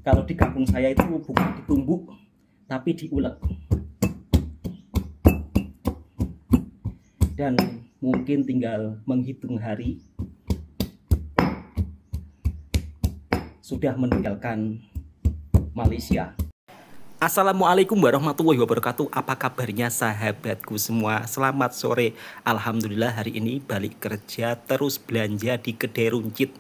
Kalau di kampung saya itu bukan ditumbuk, tapi diulek. Dan mungkin tinggal menghitung hari sudah meninggalkan Malaysia. Assalamualaikum warahmatullahi wabarakatuh. Apa kabarnya sahabatku semua? Selamat sore. Alhamdulillah hari ini balik kerja terus belanja di kedai runcit.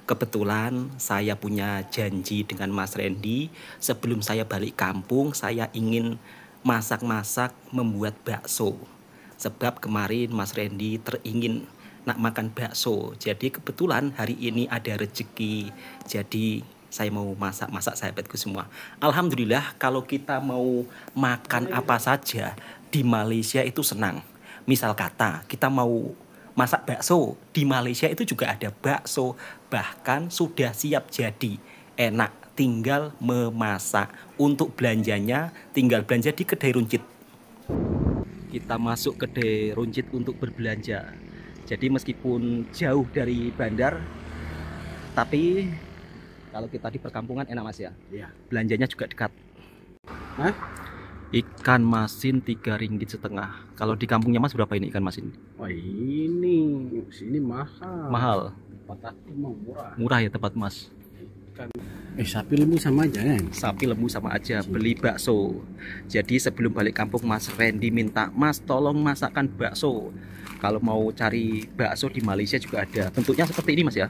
Kebetulan saya punya janji dengan Mas Randy. Sebelum saya balik kampung, saya ingin masak-masak membuat bakso. Sebab kemarin Mas Randy teringin nak makan bakso. Jadi kebetulan hari ini ada rezeki. Jadi saya mau masak-masak sahabatku semua. Alhamdulillah kalau kita mau makan apa saja di Malaysia itu senang. Misal kata kita mau masak bakso, di Malaysia itu juga ada bakso. Bahkan sudah siap jadi. Enak, tinggal memasak. Untuk belanjanya tinggal belanja di kedai runcit. Kita masuk kedai runcit untuk berbelanja. Jadi meskipun jauh dari bandar, tapi kalau kita di perkampungan enak Mas ya. Iya. Belanjanya juga dekat. Hah? Ikan masin 3,5 ringgit. Kalau di kampungnya Mas berapa ini ikan masin? Wah ini sini mahal. Mahal. Tempat aku mah murah. Murah ya tempat Mas. Ikan. Sapi lembu sama aja kan? Sapi lembu sama aja. Beli bakso. Jadi sebelum balik kampung Mas Randy minta, Mas tolong masakkan bakso. Kalau mau cari bakso di Malaysia juga ada. Bentuknya seperti ini Mas ya.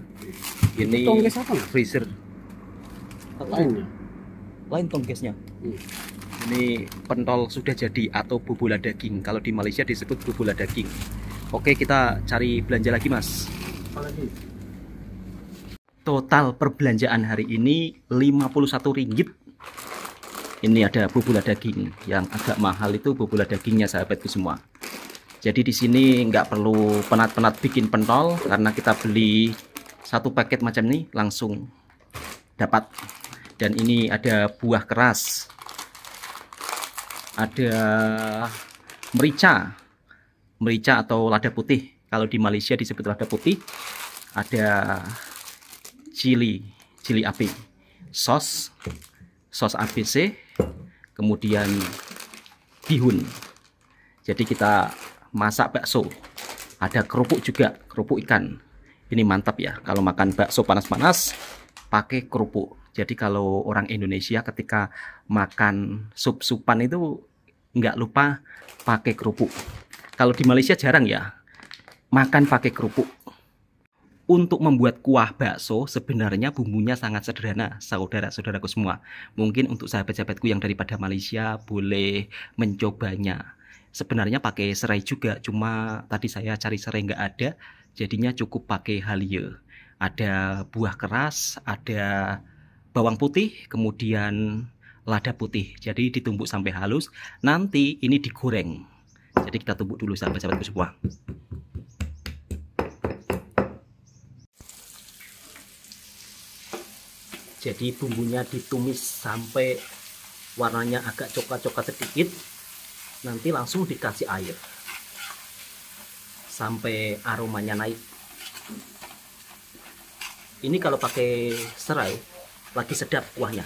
Ini Tongges apa? freezer. Lainnya. Lain tonggesnya. Ini pentol sudah jadi atau bobola daging. Kalau di Malaysia disebut bobola daging. Oke, kita cari belanja lagi Mas. Apa lagi? Total perbelanjaan hari ini 51 ringgit. Ini ada bobola daging. Yang agak mahal itu bobola dagingnya sahabatku semua. Jadi di sini nggak perlu penat-penat bikin pentol karena kita beli satu paket macam ini langsung dapat. Dan ini ada buah keras, ada merica atau lada putih. Kalau di Malaysia disebut lada putih. Ada cili api, sos ABC, kemudian bihun. Jadi kita masak bakso. Ada kerupuk juga, kerupuk ikan. Ini mantap ya, kalau makan bakso panas-panas pakai kerupuk. Jadi kalau orang Indonesia ketika makan sup-supan itu nggak lupa pakai kerupuk. Kalau di Malaysia jarang ya makan pakai kerupuk. Untuk membuat kuah bakso sebenarnya bumbunya sangat sederhana, saudara-saudaraku semua. Mungkin untuk sahabat-sahabatku yang daripada Malaysia boleh mencobanya. Sebenarnya pakai serai juga, cuma tadi saya cari serai nggak ada, jadinya cukup pakai halia. Ada buah keras, ada bawang putih, kemudian lada putih. Jadi ditumbuk sampai halus, nanti ini digoreng. Jadi kita tumbuk dulu sahabat-sahabatku semua. Jadi bumbunya ditumis sampai warnanya agak coklat-coklat sedikit. Nanti langsung dikasih air sampai aromanya naik. Ini kalau pakai serai lagi sedap kuahnya.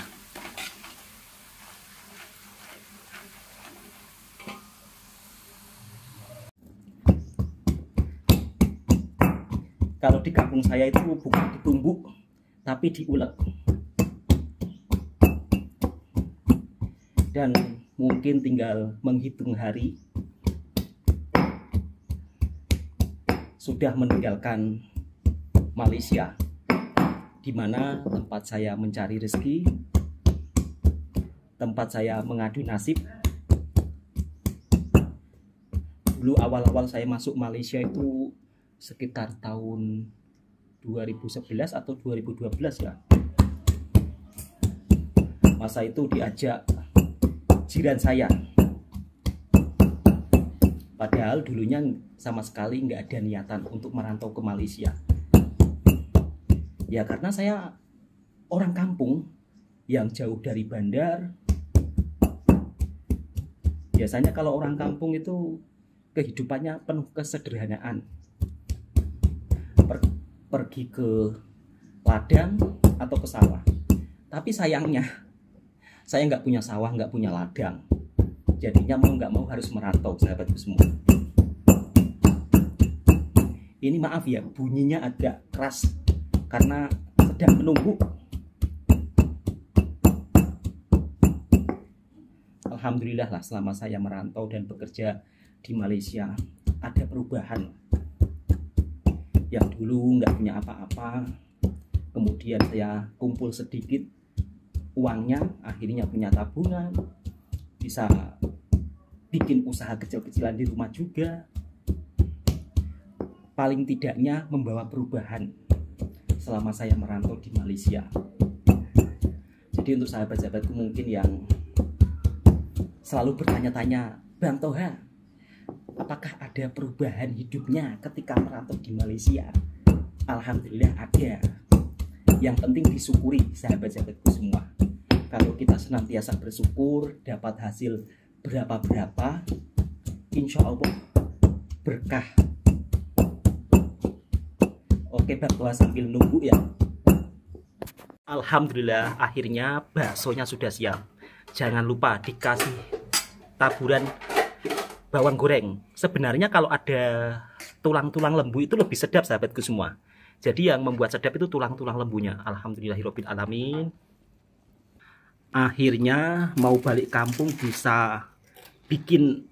Kalau di kampung saya itu bukan ditumbuk, tapi diulek. Dan mungkin tinggal menghitung hari sudah meninggalkan Malaysia, di mana tempat saya mencari rezeki, tempat saya mengadu nasib. Dulu awal-awal saya masuk Malaysia itu sekitar tahun 2011 atau 2012 ya. Masa itu diajak jiran saya. Padahal dulunya sama sekali nggak ada niatan untuk merantau ke Malaysia. Ya karena saya orang kampung yang jauh dari bandar. Biasanya kalau orang kampung itu kehidupannya penuh kesederhanaan. Pergi ke ladang atau ke sawah. Tapi sayangnya saya nggak punya sawah, nggak punya ladang. Jadinya mau nggak mau harus merantau, sahabatku semua. Ini maaf ya, bunyinya agak keras karena sedang menunggu. Alhamdulillah lah, selama saya merantau dan bekerja di Malaysia ada perubahan. Yang dulu nggak punya apa-apa, kemudian saya kumpul sedikit uangnya, akhirnya punya tabungan, bisa bikin usaha kecil-kecilan di rumah juga. Paling tidaknya membawa perubahan selama saya merantau di Malaysia. Jadi untuk sahabat-sahabatku mungkin yang selalu bertanya-tanya, Bang Toha, apakah ada perubahan hidupnya ketika merantau di Malaysia? Alhamdulillah ada. Yang penting disyukuri, sahabat-sahabatku semua. Kalau kita senantiasa bersyukur, dapat hasil berapa-berapa, insya Allah berkah. Oke, Bang Toha sambil nunggu ya. Alhamdulillah akhirnya baksonya sudah siap. Jangan lupa dikasih taburan bawang goreng. Sebenarnya kalau ada tulang-tulang lembu itu lebih sedap, sahabatku semua. Jadi yang membuat sedap itu tulang-tulang lembunya. Alhamdulillahirabbil alamin. Akhirnya mau balik kampung bisa bikin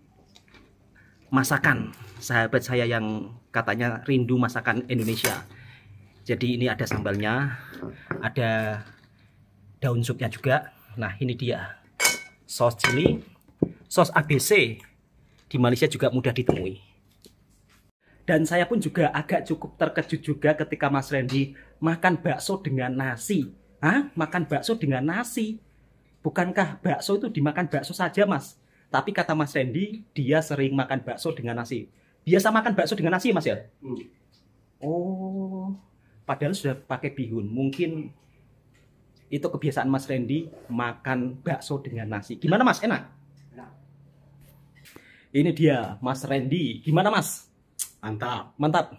masakan sahabat saya yang katanya rindu masakan Indonesia. Jadi ini ada sambalnya, ada daun supnya juga. Nah ini dia sos cili, sos ABC. Di Malaysia juga mudah ditemui. Dan saya pun juga agak cukup terkejut juga ketika Mas Randy makan bakso dengan nasi. Hah? Makan bakso dengan nasi? Bukankah bakso itu dimakan bakso saja, Mas? Tapi kata Mas Randy, dia sering makan bakso dengan nasi. Biasa makan bakso dengan nasi, Mas ya? Oh, padahal sudah pakai bihun. Mungkin itu kebiasaan Mas Randy makan bakso dengan nasi. Gimana, Mas? Enak? Ini dia Mas Randy. Gimana, Mas? Mantap. Mantap.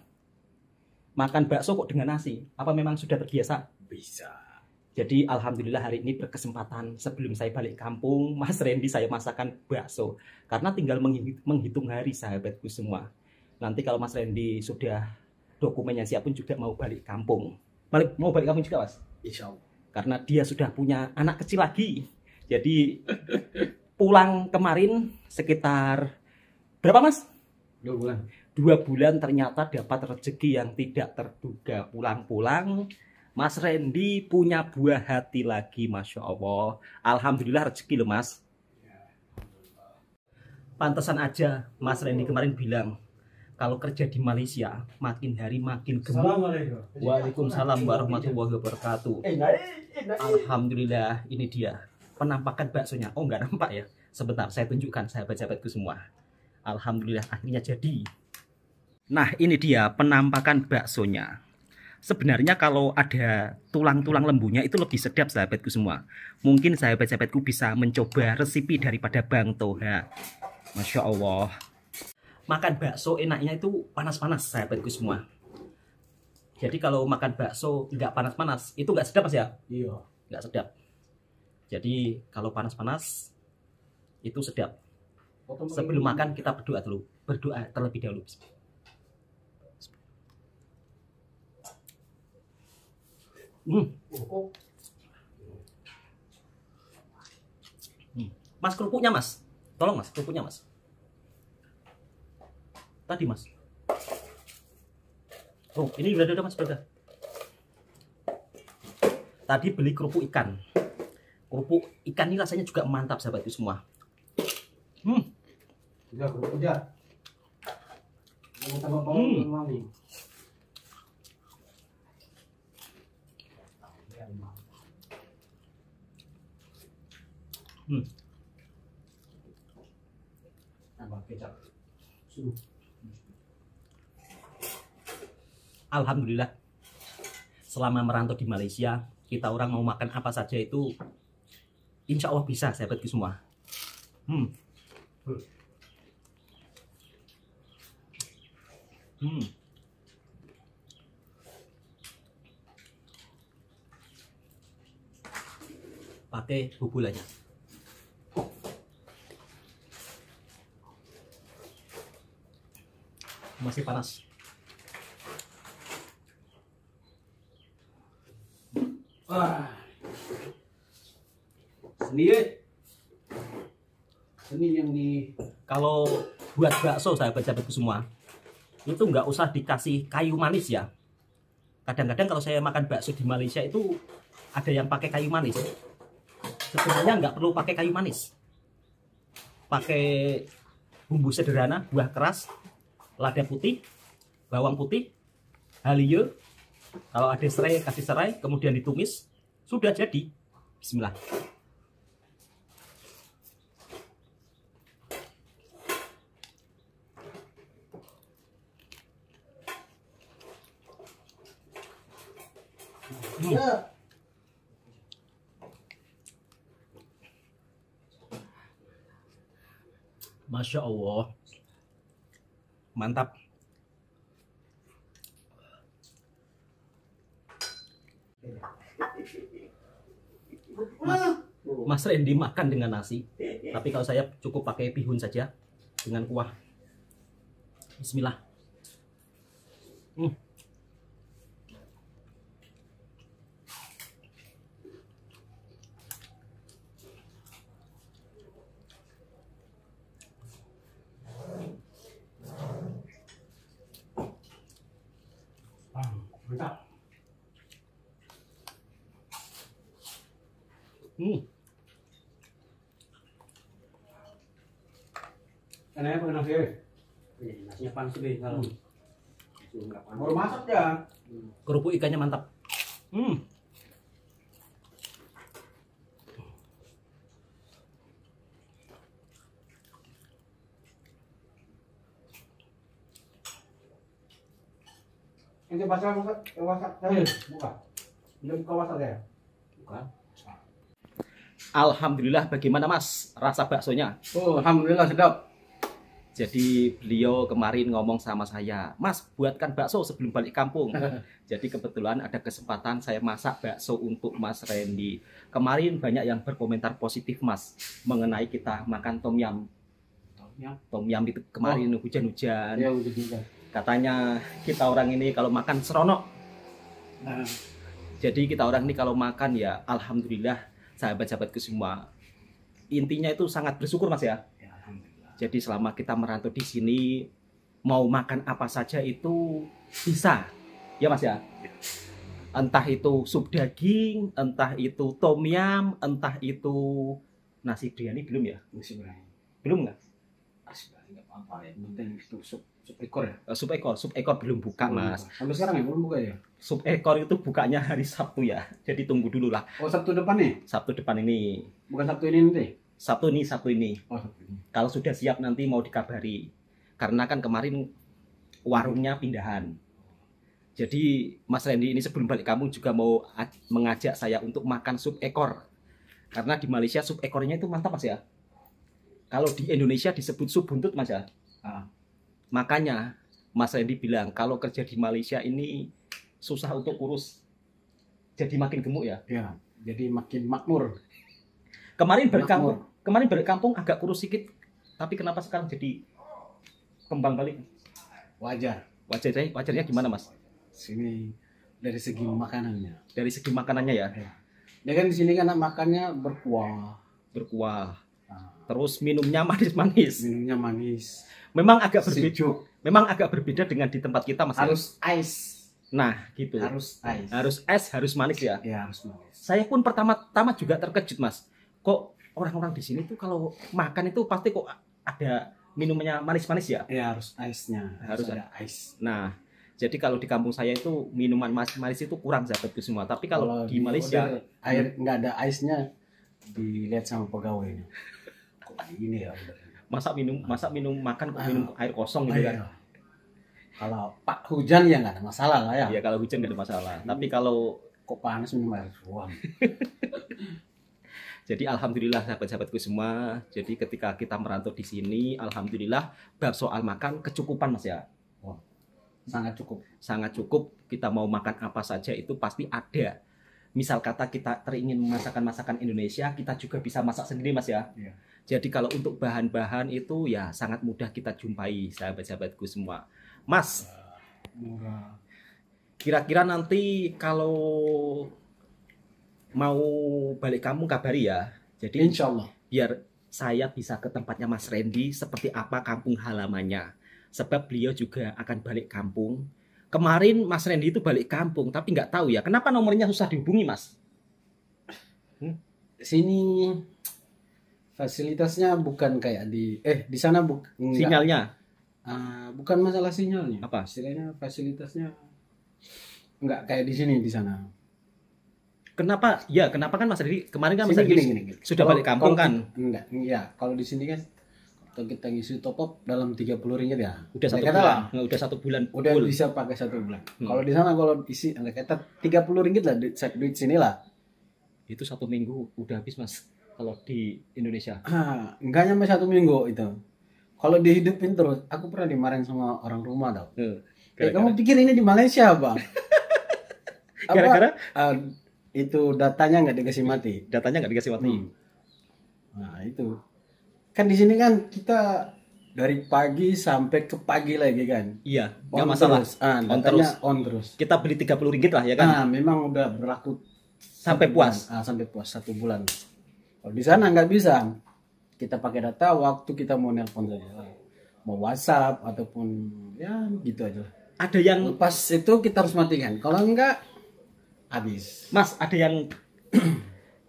Makan bakso kok dengan nasi? Apa memang sudah terbiasa? Bisa. Jadi alhamdulillah hari ini berkesempatan sebelum saya balik kampung, Mas Randy saya masakan bakso. Karena tinggal menghitung hari, sahabatku semua. Nanti kalau Mas Randy sudah dokumennya siap pun juga mau balik kampung. Mau balik kampung juga, Mas? Insya Allah. Karena dia sudah punya anak kecil lagi. Jadi pulang kemarin sekitar berapa, Mas? 2 bulan. 2 bulan ternyata dapat rezeki yang tidak terduga. Pulang-pulang Mas Randy punya buah hati lagi, Masya Allah. Alhamdulillah rezeki loh, Mas. Pantesan aja Mas Randy kemarin bilang, kalau kerja di Malaysia makin hari makin gemuk. Assalamualaikum. Waalaikumsalam warahmatullahi wabarakatuh. Alhamdulillah, ini dia penampakan baksonya. Oh, nggak nampak ya? Sebentar, saya tunjukkan sahabat-sahabatku semua. Alhamdulillah akhirnya jadi. Nah, ini dia penampakan baksonya. Sebenarnya kalau ada tulang-tulang lembunya itu lebih sedap, sahabatku semua. Mungkin sahabat-sahabatku bisa mencoba resipi daripada Bang Toha. Masya Allah. Makan bakso enaknya itu panas-panas, sahabatku semua. Jadi kalau makan bakso nggak panas-panas, itu nggak sedap, Mas ya? Iya. Nggak sedap. Jadi kalau panas-panas itu sedap. Sebelum makan kita berdoa dulu. Berdoa terlebih dahulu. Mas, kerupuknya, Mas. Tolong, Mas, kerupuknya, Mas. Tadi, Mas. Oh, ini udah ada, Mas, udah. Tadi beli kerupuk ikan. Kerupuk ikan ini rasanya juga mantap, sahabatku semua. Udah, udah. Mau tambah bawang wangi. Tambah kecap. Alhamdulillah, selama merantau di Malaysia, kita orang mau makan apa saja itu insya Allah bisa, sahabatku semua. pakai bubul aja. Masih panas. Wah. Seni yang di Kalau buat bakso sahabat-sahabatku semua, itu nggak usah dikasih kayu manis ya. Kadang-kadang kalau saya makan bakso di Malaysia itu ada yang pakai kayu manis. Sebenarnya nggak perlu pakai kayu manis. Pakai bumbu sederhana, buah keras, lada putih, bawang putih, halio. Kalau ada serai, kasih serai, kemudian ditumis, sudah jadi. Bismillah. Masya Allah, mantap. Mas Randy makan dengan nasi, tapi kalau saya cukup pakai bihun saja dengan kuah. Bismillah. mantap. Enaknya pakai nasi. Nasinya panas deh kalau baru masak ya. Kerupuk ikannya mantap. Ini pasal wasak saya buka. Belum buka wasak ya? Bukan. Alhamdulillah, bagaimana Mas rasa baksonya? Oh, alhamdulillah sedap. Jadi beliau kemarin ngomong sama saya, Mas buatkan bakso sebelum balik kampung. Jadi kebetulan ada kesempatan saya masak bakso untuk Mas Randy. Kemarin banyak yang berkomentar positif Mas mengenai kita makan tom yum. Tom yum itu kemarin hujan-hujan. Ya, hujan-hujan. Katanya kita orang ini kalau makan seronok. Nah. Jadi kita orang ini kalau makan ya alhamdulillah sahabat-sahabatku semua. Intinya itu sangat bersyukur Mas ya. Jadi selama kita merantau di sini, mau makan apa saja itu bisa, ya Mas ya. Entah itu sup daging, entah itu tom yum, entah itu nasi biryani, belum ya? Belum nggak? Nggak apa-apa ya, penting itu sup ekor ya. Sup ekor belum buka Mas. Sampai sekarang ya belum buka ya. Sup ekor itu bukanya hari Sabtu ya, jadi tunggu dulu lah. Oh, Sabtu depan nih? Sabtu depan ini. Bukan Sabtu ini nanti? Sabtu ini. Oh, Sabtu ini. Kalau sudah siap nanti mau dikabari. Karena kan kemarin warungnya pindahan. Jadi Mas Randy ini sebelum balik kampung juga mau mengajak saya untuk makan sup ekor. Karena di Malaysia sup ekornya itu mantap Mas ya. Kalau di Indonesia disebut sup buntut Mas ya. Makanya Mas Randy bilang kalau kerja di Malaysia ini susah untuk kurus. Jadi makin gemuk ya. Ya, jadi makin makmur. Kemarin balik kampung agak kurus sedikit, tapi kenapa sekarang jadi kembang balik? Wajarnya gimana Mas? Sini dari segi makanannya. Dari segi makanannya ya. Dia kan di sini kan makannya berkuah. Terus minumnya manis-manis. Minumnya manis. Memang agak berbeda. Sejuk. Memang agak berbeda dengan di tempat kita Mas. Harus ice. Nah, gitu. Harus ice. Harus es, harus manis ya. Ya, harus manis. Saya pun pertama-tama juga terkejut Mas. Kok orang-orang di sini tuh kalau makan itu pasti kok ada minumnya manis-manis ya? Ya, harus ice-nya. Harus ada ice. Nah, jadi kalau di kampung saya itu minuman manis itu kurang sahabatku semua. Tapi kalau di Malaysia air nggak ada ice-nya, dilihat sama pegawainya. Kok gini ya? Masa minum makan kok minum air kosong gitu kan? Kalau Pak hujan ya nggak ada masalah lah ya. Iya, kalau hujan nggak ada masalah. Tapi kalau kok panas minum air ruang. Jadi alhamdulillah sahabat-sahabatku semua. Jadi ketika kita merantau di sini, alhamdulillah bab soal makan kecukupan Mas ya. Sangat cukup. Sangat cukup. Kita mau makan apa saja itu pasti ada. misal kata kita teringin masakan Indonesia, kita juga bisa masak sendiri Mas ya. Iya. Jadi kalau untuk bahan-bahan itu ya sangat mudah kita jumpai sahabat-sahabatku semua. Mas, Murah. kira-kira nanti kalau mau balik kampung kabari ya. Jadi Insya Allah. biar saya bisa ke tempatnya Mas Randy seperti apa kampung halamannya. Sebab beliau juga akan balik kampung. Kemarin Mas Randy itu balik kampung, tapi nggak tahu ya kenapa nomornya susah dihubungi Mas. Sini fasilitasnya bukan kayak di sana Sinyalnya bukan masalah sinyalnya. apa? Istilahnya fasilitasnya nggak kayak di sini, di sana. Kenapa? Ya kenapa kan Mas Randy kemarin kan Mas Sini Randy gini. sudah balik kampung kan? Enggak, ya kalau di sini kan kalau kita ngisi top up dalam 30 ringgit ya. Udah satu Andai kata bulan, lah, udah 1 bulan udah full. bisa pakai 1 bulan. Kalau di sana kalau isi andai kata 30 ringgit lah duit sini lah. Itu 1 minggu udah habis Mas. Kalau di Indonesia. Enggak nyampe 1 minggu itu. Kalau dihidupin terus, aku pernah dimarahin sama orang rumah tau. Kamu pikir ini di Malaysia bang? Gara-gara itu datanya nggak dikasih mati. datanya nggak dikasih mati. Nah itu kan di sini kan kita dari pagi sampai ke pagi lagi kan. Iya, nggak On masalah. terus. On Datanya terus. on terus. Kita beli 30 ringgit lah ya kan. Memang udah berlaku Sampai 1 puas. bulan. Sampai puas 1 bulan. Kalau di sana nggak bisa. Kita pakai data waktu kita mau nelpon saja, mau WhatsApp ataupun ya gitu aja. Ada yang Pas itu kita harus matikan. Kalau enggak habis. Mas, ada yang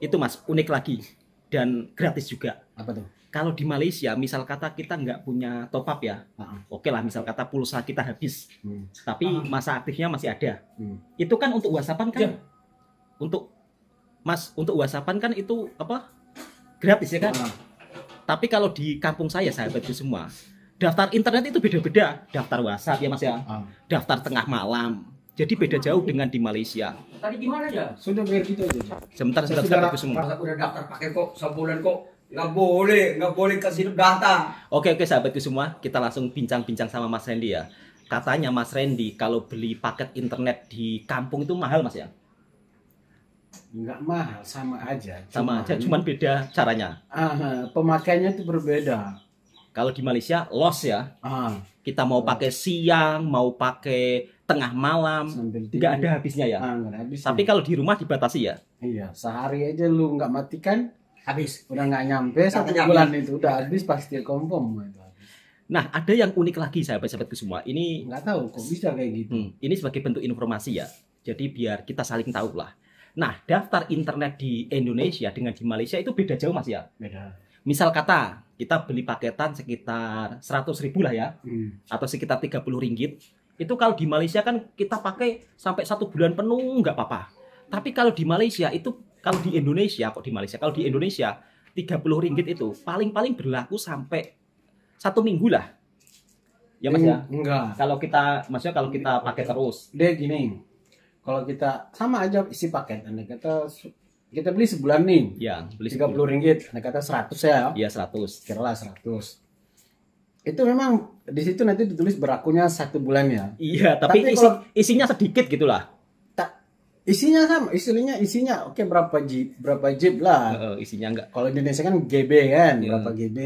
itu Mas unik lagi dan gratis juga. Apa tuh? Kalau di Malaysia, misal kata kita nggak punya top up ya, oke lah, misal kata pulsa kita habis, tapi masa aktifnya masih ada. Itu kan untuk WhatsAppan kan, untuk Mas untuk WhatsAppan kan itu apa gratis ya kan? Tapi kalau di kampung saya sahabatku semua, daftar internet itu beda-beda. Daftar WhatsApp ya Mas ya, daftar tengah malam. Jadi beda jauh dengan di Malaysia. Tadi gimana ya? Sudah biar gitu aja. Sebentar Sudah sahabatku semua. Masa udah daftar pakai kok sebulan kok nggak boleh kasih data. Oke sahabatku semua, kita langsung bincang-bincang sama Mas Randy ya. Katanya Mas Randy kalau beli paket internet di kampung itu mahal Mas ya? Enggak mahal, sama aja. Sama aja, cuman beda caranya. Pemakaiannya itu berbeda. Kalau di Malaysia loss ya. Kita mau pakai siang, mau pakai tengah malam, nggak ada habisnya ya. Nggak ada habisnya. Tapi kalau di rumah dibatasi ya. Iya, sehari aja lu nggak matikan, Habis. udah nggak nyampe 1 Katanya bulan itu udah habis pasti confirm itu. Nah, ada yang unik lagi sahabat-sahabatku semua. Ini Nggak tahu kok bisa kayak gitu. ini sebagai bentuk informasi ya. Jadi biar kita saling tahu lah. Nah, daftar internet di Indonesia dengan di Malaysia itu beda jauh Mas ya. Beda. Misal kata kita beli paketan sekitar 100.000 lah ya, atau sekitar 30 ringgit. Itu kalau di Malaysia kan kita pakai sampai 1 bulan penuh nggak apa-apa. Tapi kalau di Malaysia itu, kalau di Indonesia, kalau di Indonesia 30 ringgit itu paling-paling berlaku sampai 1 minggu lah. Ya Mas ya. Enggak. Kalau kita, maksudnya kalau kita pakai terus. Dia gini. Kalau kita sama aja isi paket, andai kata kita beli sebulan nih. Ya, beli 30 ringgit, andai kata 100 ya. Iya 100. Kiralah 100. Itu memang di situ nanti ditulis berlakunya 1 bulan ya. Iya, tapi isinya sedikit gitulah. Isinya sama, isinya oke berapa GB lah. Isinya enggak. Kalau di Indonesia kan GB kan, berapa GB.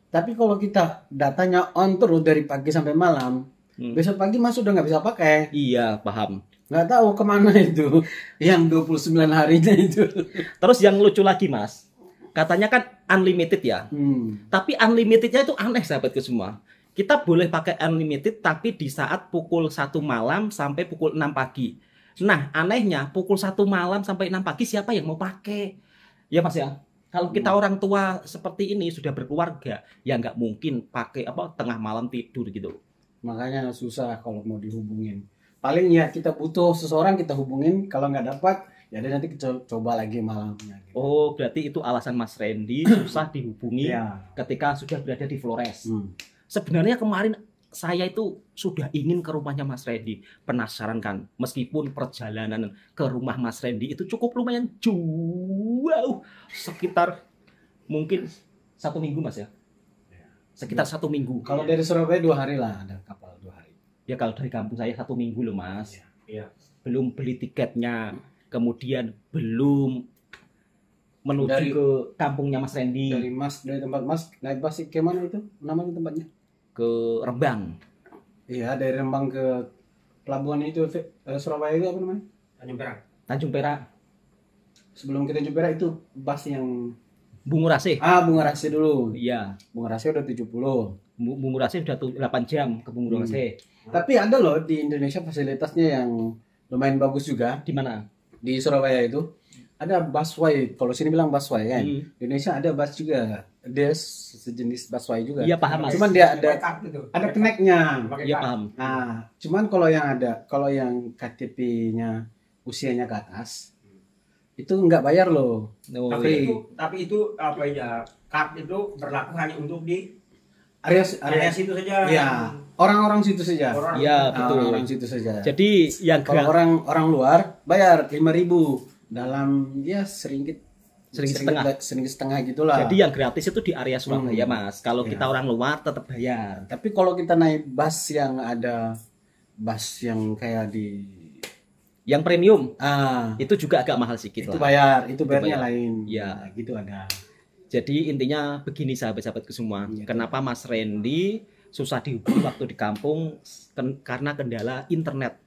Tapi kalau kita datanya on terus dari pagi sampai malam, besok pagi Mas udah nggak bisa pakai. Iya, paham. Nggak tahu kemana itu, yang 29 harinya itu. Terus yang lucu lagi Mas, katanya kan unlimited ya. Tapi unlimitednya itu aneh sahabatku semua. Kita boleh pakai unlimited tapi di saat pukul 1 malam sampai pukul 6 pagi. Nah, anehnya pukul 1 malam sampai 6 pagi siapa yang mau pakai? Ya Mas ya. Kalau kita orang tua seperti ini sudah berkeluarga, ya nggak mungkin pakai apa tengah malam tidur gitu. Makanya susah kalau mau dihubungin. Paling ya kita butuh seseorang kita hubungin, kalau nggak dapat ya udah nanti kita coba lagi malamnya. Gitu. Oh, berarti itu alasan Mas Randy susah dihubungi ketika sudah berada di Flores. Sebenarnya kemarin saya itu sudah ingin ke rumahnya Mas Randy, penasaran kan, meskipun perjalanan ke rumah Mas Randy itu cukup lumayan jauh, sekitar mungkin 1 minggu Mas ya, sekitar 1 minggu. Kalau dari Surabaya 2 hari lah, ada kapal 2 hari. Ya kalau dari kampung saya 1 minggu loh Mas. Iya. Belum beli tiketnya. kemudian belum menuju Dari- ke kampungnya Mas Randy, dari tempat Mas naik bus ke mana itu namanya tempatnya? ke Rembang. Iya, dari Rembang ke pelabuhan itu Surabaya itu apa namanya? Tanjung Perak. Tanjung Perak, Sebelum kita Tanjung Perak itu bus yang Bungu Rasih. Bunga Rasih dulu. Iya, Bunga Rasih udah 70. Bungu Rasih udah 8 jam ke Bungu Rasih. Tapi ada loh di Indonesia fasilitasnya yang lumayan bagus juga. Di mana? Di Surabaya itu ada busway. Kalau sini bilang busway kan. Indonesia ada bus juga. Dia sejenis busway juga. Iya paham Mas. Cuman dia Pakai kartu tuh. ada keneknya. Pakai Iya kartu. paham. Nah, cuman kalau yang KTP-nya usianya ke atas itu nggak bayar loh. Oh, Tapi iya. itu apa ya? Kartu itu berlaku hanya untuk di Area situ saja. ya, orang-orang situ saja. Orang- Iya betul. Orang situ saja. Jadi yang Kalau orang luar bayar 5.000 dalam ya seringgit setengah gitulah. Jadi yang gratis itu di area Surabaya Mas. Kalau kita orang luar tetap bayar. Tapi kalau kita naik bus yang ada bus yang kayak di Yang premium itu itu juga agak mahal sedikit itu lah. bayarnya bayar. lain. Iya. Nah, gitu ada. Jadi intinya begini sahabat-sahabatku semua. Iya. Kenapa Mas Randy susah dihubungi waktu di kampung? Karena kendala internet.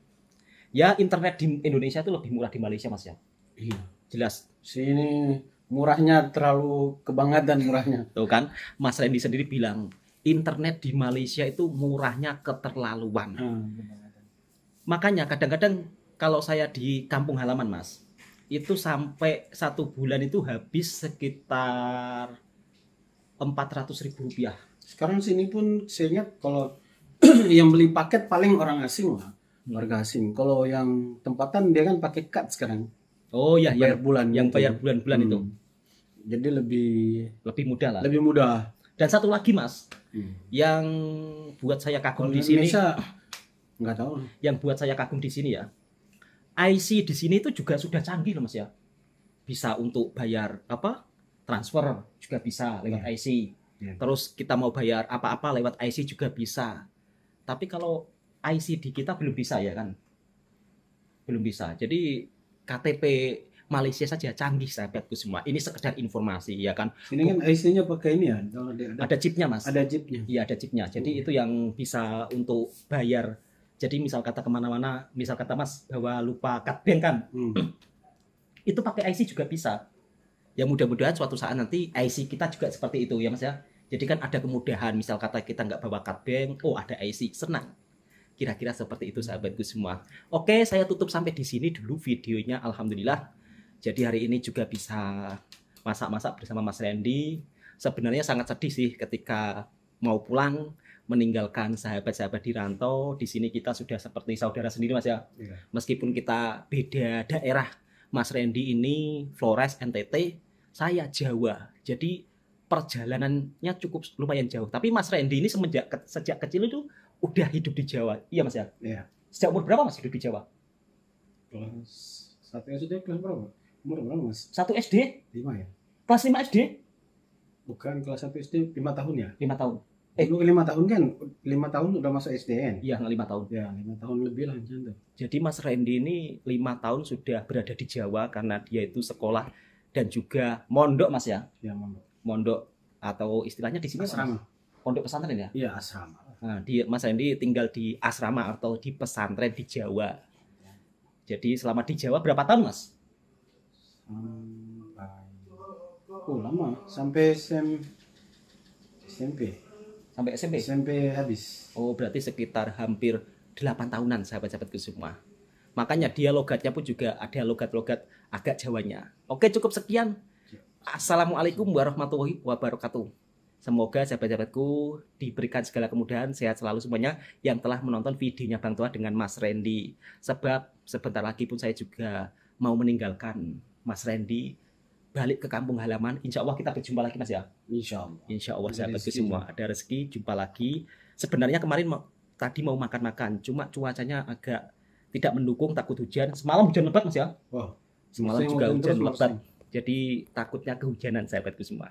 Ya internet di Indonesia itu lebih murah di Malaysia Mas ya. Iya. Jelas. Sini murahnya terlalu kebangetan murahnya. Tuh kan Mas Randy sendiri bilang internet di Malaysia itu murahnya keterlaluan. Makanya kadang-kadang kalau saya di kampung halaman Mas, itu sampai 1 bulan itu habis sekitar 400.000 rupiah. Sekarang sini pun saya ingat kalau yang beli paket paling orang asing lah, warga asing. Kalau yang tempatan dia kan pakai kad sekarang. Oh ya, Bayar bulan yang gitu. bayar bulan-bulan itu Jadi lebih mudah lah. lebih mudah. Dan satu lagi Mas, yang buat saya kagum di sini, Indonesia nggak tahu. yang buat saya kagum di sini ya, IC di sini itu juga sudah canggih loh Mas ya. Bisa untuk bayar transfer juga bisa lewat IC. Iya. Terus kita mau bayar apa-apa lewat IC juga bisa. Tapi kalau IC di kita belum bisa ya kan? Belum bisa. Jadi KTP Malaysia saja canggih sahabatku semua. Ini sekedar informasi ya kan. Sini kan IC-nya pakai ini ya. Ada chipnya Mas. Ada chipnya. Iya ada chipnya. Jadi itu yang bisa untuk bayar. Jadi misal kata kemana-mana, misal kata Mas bahwa lupa card bank kan, itu pakai IC juga bisa. Ya mudah-mudahan suatu saat nanti IC kita juga seperti itu ya Mas ya. Jadi kan ada kemudahan, misal kata kita nggak bawa card bank, oh ada IC, senang. Kira-kira seperti itu sahabatku semua. Oke, saya tutup sampai di sini dulu videonya. Alhamdulillah. Jadi hari ini juga bisa masak-masak bersama Mas Randy. Sebenarnya sangat sedih sih ketika mau pulang meninggalkan sahabat-sahabat di rantau. Di sini kita sudah seperti saudara sendiri Mas ya. Iya. Meskipun kita beda daerah. Mas Randy ini Flores NTT, saya Jawa. Jadi perjalanannya cukup lumayan jauh. Tapi Mas Randy ini sejak kecil itu udah hidup di Jawa. Iya Mas ya? Iya. Sejak umur berapa Mas hidup di Jawa? Kelas 1 SD kelas berapa? Umur berapa Mas? 1 SD? 5 ya? Kelas 5 SD? Bukan kelas 1 SD 5 tahun ya? 5 tahun. Dulu 5 tahun kan? 5 tahun udah masuk SD kan? Iya, 5 tahun. Ya 5 tahun lebih lah macam tuh. Jadi Mas Randy ini 5 tahun sudah berada di Jawa karena dia itu sekolah dan juga mondok Mas ya. Ya Mama. Mondok atau istilahnya di sini apa, Mas? Asrama. Pondok pesantren ya. Iya asrama. Nah, Mas Randy tinggal di asrama atau di pesantren di Jawa. Jadi selama di Jawa berapa tahun Mas? Lama sampai SMP. Sampai SMP? SMP habis. Oh, berarti sekitar hampir 8 tahunan sahabat-sahabatku semua. Makanya dia logatnya pun juga ada logat-logat agak Jawanya. Oke, cukup sekian. Assalamualaikum warahmatullahi wabarakatuh. Semoga sahabat-sahabatku diberikan segala kemudahan, sehat selalu semuanya yang telah menonton videonya Bang Tua dengan Mas Randy. Sebab sebentar lagi pun saya juga mau meninggalkan Mas Randy balik ke kampung halaman. Insya Allah kita berjumpa lagi Mas ya. Insya Allah. Insya Allah Ada sahabatku rezeki semua ada rezeki jumpa lagi. Sebenarnya kemarin tadi mau makan-makan, cuma cuacanya agak tidak mendukung, takut hujan. Semalam hujan lebat Mas ya. Wah. Semalam Musim juga hujan hujan terus, lebat. musim. Jadi takutnya kehujanan sahabatku semua.